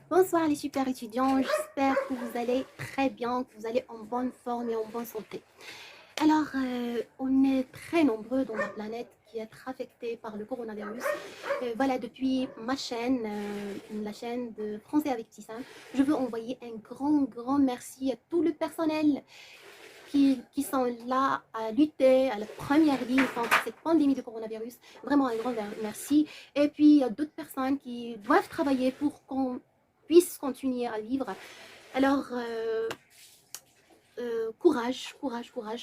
Bonsoir les super étudiants, j'espère que vous allez très bien, que vous allez en bonne forme et en bonne santé. Alors, on est très nombreux dans la planète qui est affectée par le coronavirus. Voilà, depuis ma chaîne, la chaîne de Français avec Tissin, je veux envoyer un grand merci à tout le personnel qui sont là à lutter à la première ligne contre cette pandémie de coronavirus. Vraiment un grand merci. Et puis, il y a d'autres personnes qui doivent travailler pour qu'on puisse continuer à vivre. Alors, courage.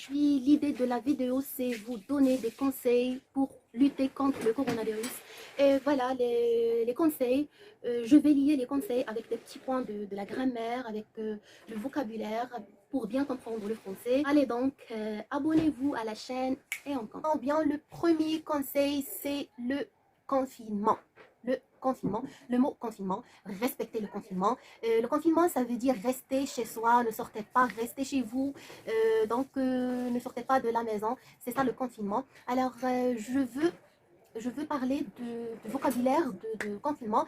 Oui, l'idée de la vidéo, c'est vous donner des conseils pour lutter contre le coronavirus. Et voilà, les conseils. Je vais lier les conseils avec des petits points de la grammaire, avec le vocabulaire, pour bien comprendre le français. Allez donc, abonnez-vous à la chaîne et on commence. Bien, le premier conseil, c'est le confinement. Le confinement, le mot confinement, respectez le confinement. Le confinement, ça veut dire rester chez soi, ne sortez pas, restez chez vous, ne sortez pas de la maison. C'est ça le confinement. Alors, je veux parler de vocabulaire de confinement.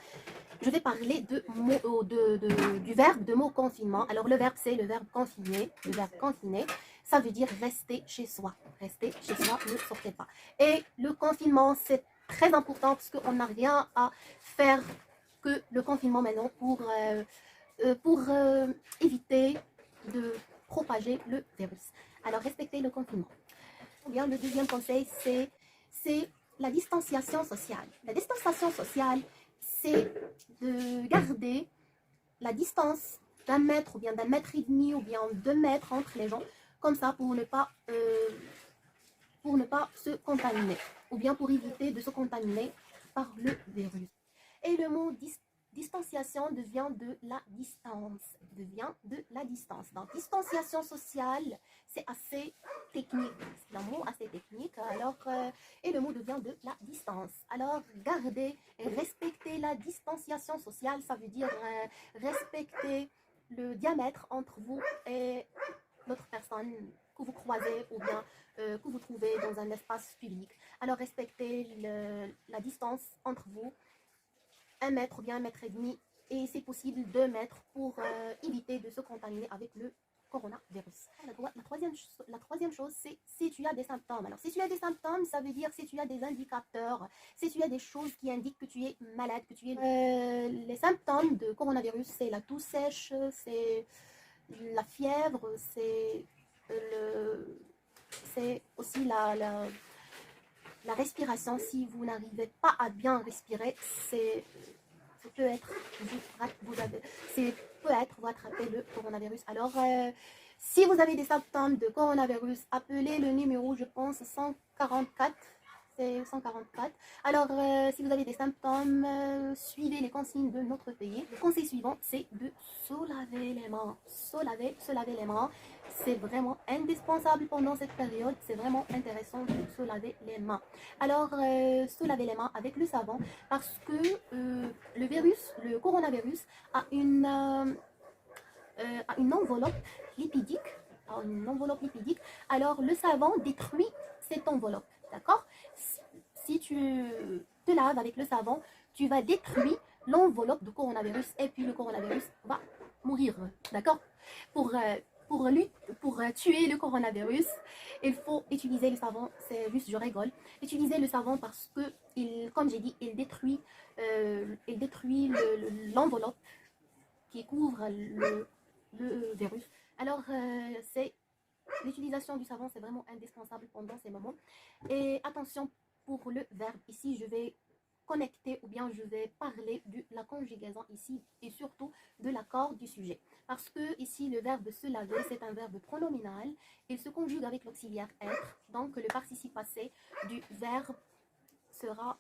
Je vais parler du verbe de mot confinement. Alors, le verbe, c'est le verbe confiner. Le verbe confiner, ça veut dire rester chez soi. Rester chez soi, ne sortez pas. Et le confinement, c'est très important parce qu'on n'a rien à faire que le confinement maintenant pour éviter de propager le virus. Alors, respectez le confinement. Bien, le deuxième conseil, c'est la distanciation sociale. La distanciation sociale, c'est de garder la distance d'un mètre ou bien d'un mètre et demi ou bien 2 mètres entre les gens, comme ça pour ne pas se contaminer ou bien pour éviter de se contaminer par le virus. Et le mot distanciation devient de la distance. Devient de la distance. Donc, distanciation sociale, c'est assez technique. C'est un mot assez technique. Alors, et le mot devient de la distance. Alors, garder et respecter la distanciation sociale, ça veut dire respecter le diamètre entre vous et l'autre personne que vous croisez ou bien que vous trouvez dans un espace public. Alors, respectez la distance entre vous, 1 mètre ou bien 1 mètre et demi, et c'est possible 2 mètres pour éviter de se contaminer avec le coronavirus. La troisième chose, c'est si tu as des symptômes. Alors, si tu as des symptômes, ça veut dire si tu as des indicateurs, si tu as des choses qui indiquent que tu es malade, que tu es... les symptômes de coronavirus, c'est la toux sèche, c'est la fièvre, c'est aussi la respiration. Si vous n'arrivez pas à bien respirer, peut être vous attrapez le coronavirus. Alors, si vous avez des symptômes de coronavirus, appelez le numéro, je pense, 144. C'est 144. Alors, si vous avez des symptômes, suivez les consignes de notre pays. Le conseil suivant, c'est de se laver les mains. Se laver les mains. C'est vraiment indispensable pendant cette période. C'est vraiment intéressant de se laver les mains. Alors, se laver les mains avec le savon parce que le coronavirus a une enveloppe lipidique. Alors, le savon détruit cette enveloppe. D'accord? Si tu te laves avec le savon, tu vas détruire l'enveloppe du coronavirus et puis le coronavirus va mourir. D'accord? Pour, euh, pour tuer le coronavirus, il faut utiliser le savon. C'est juste, je rigole. Utiliser le savon parce que, comme j'ai dit, il détruit l'enveloppe qui couvre le virus. Alors, l'utilisation du savon, c'est vraiment indispensable pendant ces moments. Et attention pour le verbe. Ici, je vais connecter ou bien je vais parler de la conjugaison ici et surtout de l'accord du sujet. Parce que ici, le verbe se laver, c'est un verbe pronominal. Il se conjugue avec l'auxiliaire être. Donc, le participe passé du verbe sera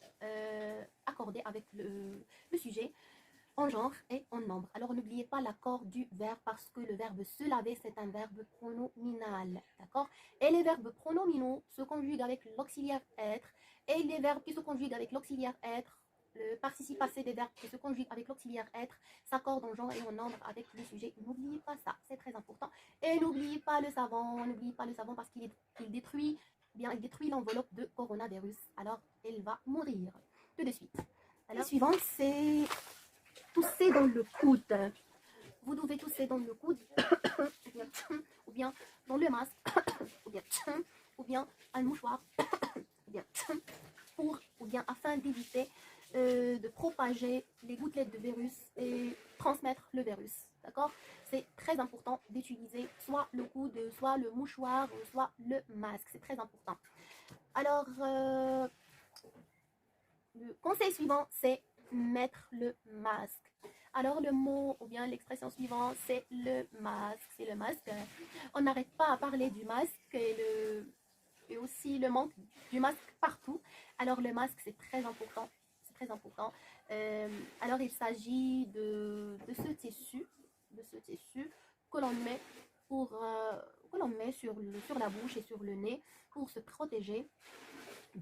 accordé avec le sujet en genre et en nombre. Alors n'oubliez pas l'accord du verbe parce que le verbe se laver, c'est un verbe pronominal. D'accord? Et les verbes pronominaux se conjuguent avec l'auxiliaire être. Et les verbes qui se conjuguent avec l'auxiliaire être, le participe passé des verbes qui se conjuguent avec l'auxiliaire être, s'accordent en genre et en nombre avec le sujet. N'oubliez pas ça, c'est très important. Et n'oubliez pas le savon, parce qu'il il détruit l'enveloppe de coronavirus. Alors, elle va mourir tout de suite. Alors, la suivante, c'est tousser dans le coude. Vous devez tousser dans le coude, ou bien dans le masque, ou bien un mouchoir, ou bien afin d'éviter de propager les gouttelettes de virus et transmettre le virus. D'accord? C'est très important d'utiliser soit le coude, soit le mouchoir, soit le masque. C'est très important. Alors, le conseil suivant, c'est mettre le masque. Alors, le mot ou bien l'expression suivante, c'est le masque. C'est le masque. On n'arrête pas à parler du masque et aussi le manque du masque partout. Alors, le masque, c'est très important. C'est très important. Alors, il s'agit de ce tissu que l'on met sur la bouche et sur le nez pour se protéger et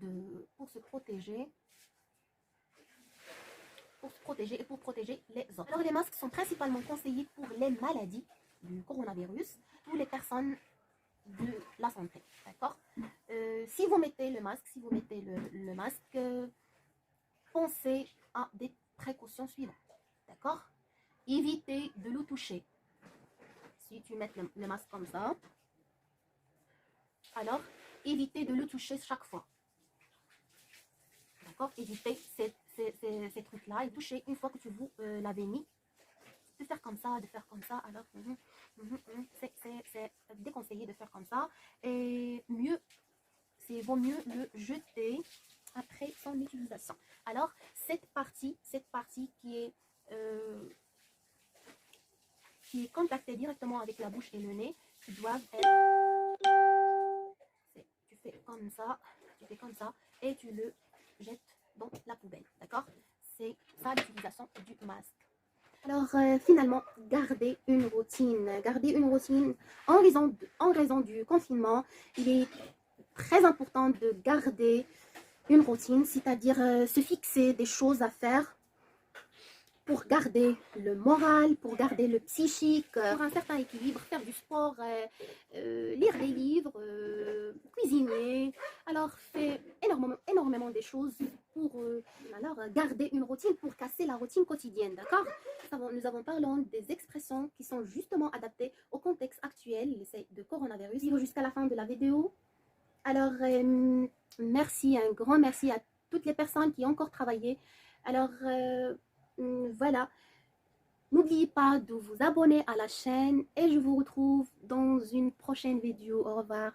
pour protéger les autres. Alors les masques sont principalement conseillés pour les maladies du coronavirus, pour les personnes de la santé, d'accord. Si vous mettez le masque, pensez à des précautions suivantes, d'accord. Évitez de le toucher. Si tu mets le masque comme ça, alors évitez de le toucher chaque fois. D'accord? Évitez ces trucs-là et toucher une fois que tu vous l'avez mis. De faire comme ça, alors c'est déconseillé de faire comme ça. Et vaut mieux le jeter après son utilisation. Alors, cette partie qui est contactée directement avec la bouche et le nez, qui doivent être... Tu fais comme ça et tu le jettes dans la poubelle, d'accord? C'est ça l'utilisation du masque. Alors finalement, garder une routine en raison du confinement. Il est très important de garder une routine, c'est-à-dire se fixer des choses à faire pour garder le moral, pour garder le psychique, pour un certain équilibre, faire du sport, lire des livres, cuisiner. Alors, fait énormément des choses pour garder une routine, pour casser la routine quotidienne, d'accord? Nous avons parlé des expressions qui sont justement adaptées au contexte actuel de coronavirus. Jusqu'à la fin de la vidéo. Alors, merci, un grand merci à toutes les personnes qui ont encore travaillé. Alors, voilà, n'oubliez pas de vous abonner à la chaîne et je vous retrouve dans une prochaine vidéo. Au revoir.